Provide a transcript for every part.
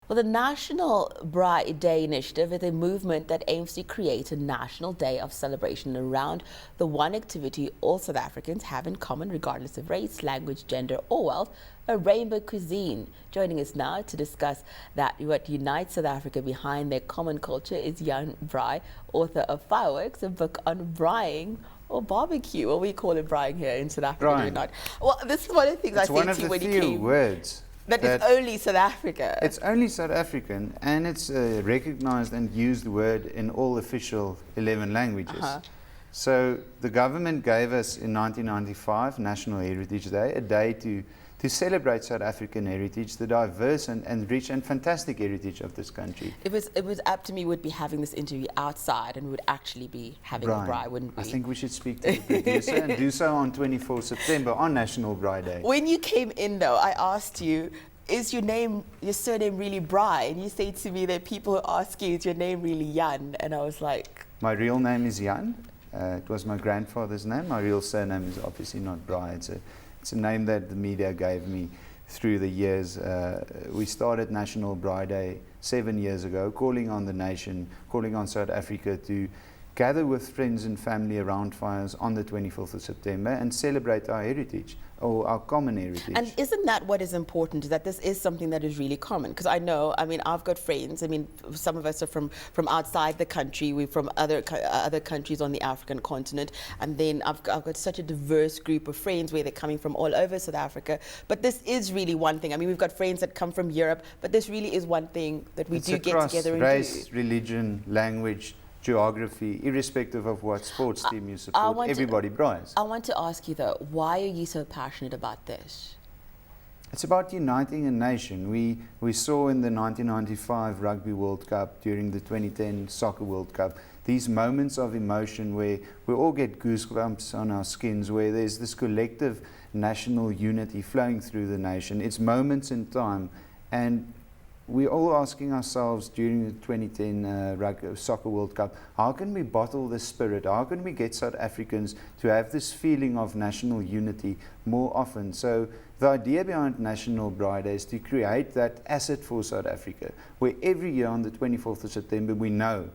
Well, the National Braai Day initiative is a movement that aims to create a national day of celebration around the one activity all South Africans have in common, regardless of race, language, gender, or wealth, a rainbow cuisine. Joining us now to discuss what unites South Africa behind their common culture is Jan Braai, author of Fireworks, a book on braaiing or barbecue, or we call it braaiing here in South Africa, do we not? Well, this is one of the things I said to you when you came. It's one of the few words that is only South Africa. It's only South African, and it's a recognized and used word in all official 11 languages. So the government gave us in 1995 National Heritage Day, a day to celebrate South African heritage, the diverse and rich and fantastic heritage of this country. It was up to me, we'd be having this interview outside and we would actually be having a braai, wouldn't we? I think we should speak to the producer and do so on 24 September on National Braai Day. When you came in though, I asked you, is your surname really Braai? And you say to me that people who ask you, is your name really Jan? And I was like... My real name is Jan. It was my grandfather's name. My real surname is obviously not Braai. It's a name that the media gave me through the years. We started National Braai Day 7 years ago, calling on the nation, calling on South Africa to gather with friends and family around fires on the 24th of September and celebrate our heritage, or our common heritage. And isn't that what is important, is that this is something that is really common? Because I know, I've got friends, some of us are from outside the country, we're from other countries on the African continent, and then I've got such a diverse group of friends where they're coming from all over South Africa, but this is really one thing. We've got friends that come from Europe, but this really is one thing that we do get together and race, do. religion, language, geography, irrespective of what sports team you support, everybody braais. I want to ask you though, why are you so passionate about this? It's about uniting a nation. We saw in the 1995 Rugby World Cup, during the 2010 Soccer World Cup, these moments of emotion where we all get goosebumps on our skins, where there's this collective national unity flowing through the nation. It's moments in time, and we're all asking ourselves during the 2010 Soccer World Cup, how can we bottle this spirit? How can we get South Africans to have this feeling of national unity more often? So the idea behind National Braai Day is to create that asset for South Africa, where every year on the 24th of September we know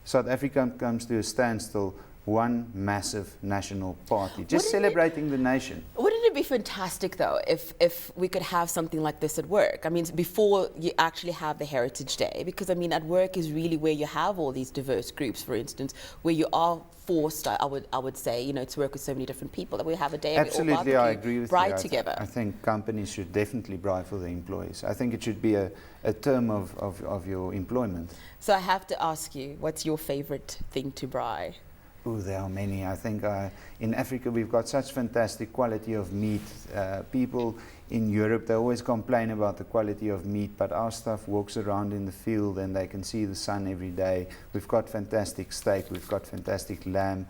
South Africa comes to a standstill, one massive national party, just celebrating the nation. Wouldn't it be fantastic though if we could have something like this at work? Before you actually have the Heritage Day, because at work is really where you have all these diverse groups, for instance, where you are forced, I would say, to work with so many different people, that we have a day and absolutely, we all I agree with braai you. together. I think companies should definitely braai for their employees. I think it should be a term of your employment. So I have to ask you, what's your favorite thing to braai? Oh, there are many. I think in Africa we've got such fantastic quality of meat. People in Europe, they always complain about the quality of meat, but our stuff walks around in the field and they can see the sun every day. We've got fantastic steak, we've got fantastic lamb.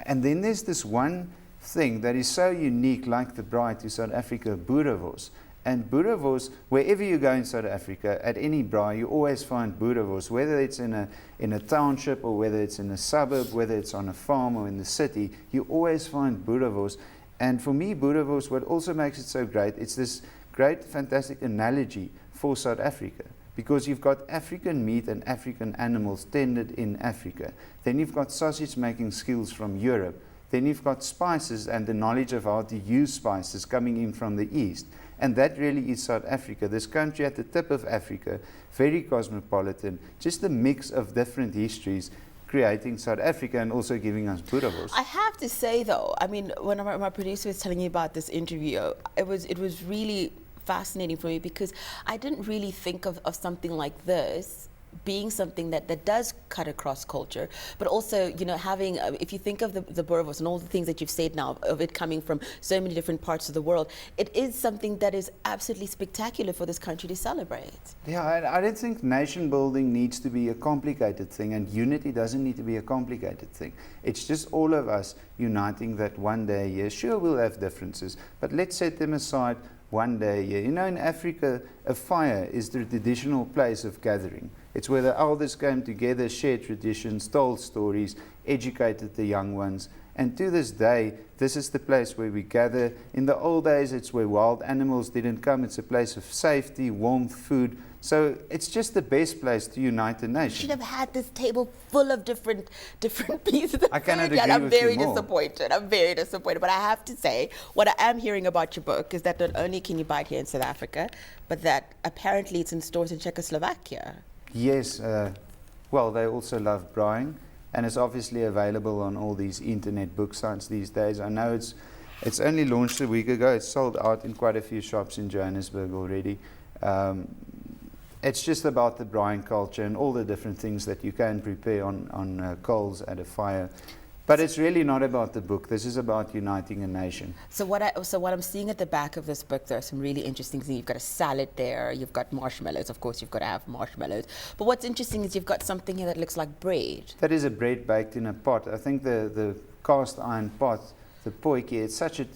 And then there's this one thing that is so unique, like the braai to South Africa, boerewors. And boerewors, wherever you go in South Africa, at any braai, you always find boerewors, whether it's in a township or whether it's in a suburb, whether it's on a farm or in the city, you always find boerewors. And for me, boerewors, what also makes it so great, it's this great, fantastic analogy for South Africa. Because you've got African meat and African animals tended in Africa. Then you've got sausage making skills from Europe. Then you've got spices and the knowledge of how to use spices coming in from the East. And that really is South Africa, this country at the tip of Africa, very cosmopolitan, just a mix of different histories creating South Africa and also giving us boerewors. I have to say though, when my producer was telling me about this interview, it was really fascinating for me, because I didn't really think of something like this being something that does cut across culture, but also, having, if you think of the boerewors and all the things that you've said now, of it coming from so many different parts of the world, it is something that is absolutely spectacular for this country to celebrate. Yeah, I don't think nation building needs to be a complicated thing, and unity doesn't need to be a complicated thing. It's just all of us uniting that one day a year. Sure, we'll have differences, but let's set them aside one day a year. In Africa, a fire is the traditional place of gathering. It's where the elders came together, shared traditions, told stories, educated the young ones. And to this day, this is the place where we gather. In the old days, it's where wild animals didn't come. It's a place of safety, warmth, food. So it's just the best place to unite the You nation. should have had this table full of different pieces of I cannot food. agree I'm with you very more. disappointed. I'm very disappointed. But I have to say, what I am hearing about your book is that not only can you buy it here in South Africa, but that apparently it's in stores in Czechoslovakia. Yes, well, they also love braaiing, and it's obviously available on all these internet book sites these days. I know it's only launched a week ago. It's sold out in quite a few shops in Johannesburg already. It's just about the braaiing culture and all the different things that you can prepare on coals at a fire. But it's really not about the book. This is about uniting a nation. So what I'm seeing at the back of this book, there are some really interesting things. You've got a salad there. You've got marshmallows. Of course, you've got to have marshmallows. But what's interesting is you've got something here that looks like bread. That is a bread baked in a pot. I think the cast iron pot, the potjie, it's such a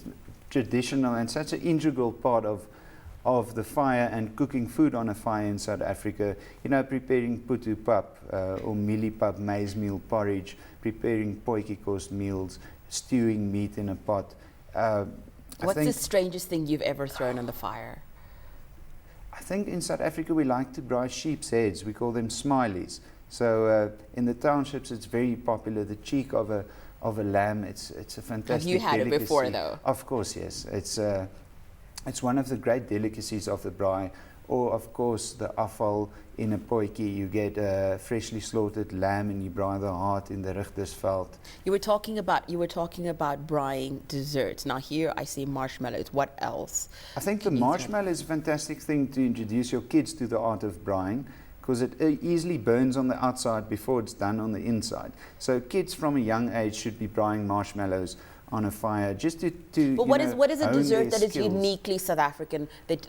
traditional and such an integral part of the fire and cooking food on a fire in South Africa. You know, preparing putu pap or mieliepap, maize meal porridge, preparing potjiekos meals, stewing meat in a pot. What's the strangest thing you've ever thrown on the fire? I think in South Africa we like to braai sheep's heads. We call them smileys. So in the townships it's very popular. The cheek of a lamb. It's a fantastic. Have you had delicacy. it before though? Of course, yes. It's one of the great delicacies of the braai. Or of course the afval in a potjie. You get freshly slaughtered lamb and you braai the heart in the Richtersveld. You were talking about braaiing desserts. Now here I see marshmallows. What else? I think the marshmallow is a fantastic thing to introduce your kids to the art of braaiing, because it easily burns on the outside before it's done on the inside. So kids from a young age should be braaiing marshmallows on a fire just to But what is a dessert that is skills. uniquely South African that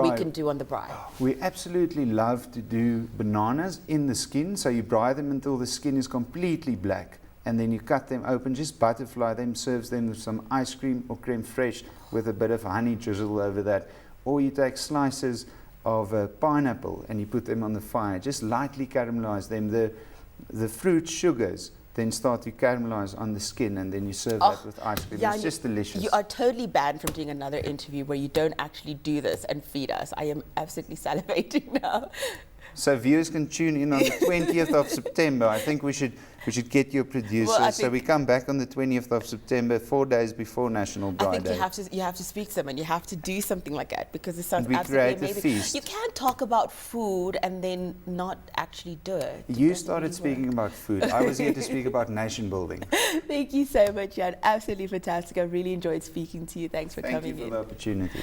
we can do on the braai? We absolutely love to do bananas in the skin. So you braai them until the skin is completely black, and then you cut them open, just butterfly them, serves them with some ice cream or creme fraiche with a bit of honey drizzle over that. Or you take slices of pineapple and you put them on the fire, just lightly caramelize them. The fruit sugars then start to caramelize on the skin, and then you serve that with ice cream. Yeah, it's just delicious. You are totally banned from doing another interview where you don't actually do this and feed us. I am absolutely salivating now. So viewers can tune in on the 20th of September. I think we should get your producers. So we come back on the 20th of September, 4 days before National Braai I think Day. you have to speak to them and you have to do something like that, because it sounds And we absolutely create a amazing. feast. You can't talk about food and then not actually do it. You started speaking about food. I was here to speak about nation building. Thank you so much, Jan. Absolutely fantastic. I really enjoyed speaking to you. Thanks for coming in. Thank you for the opportunity.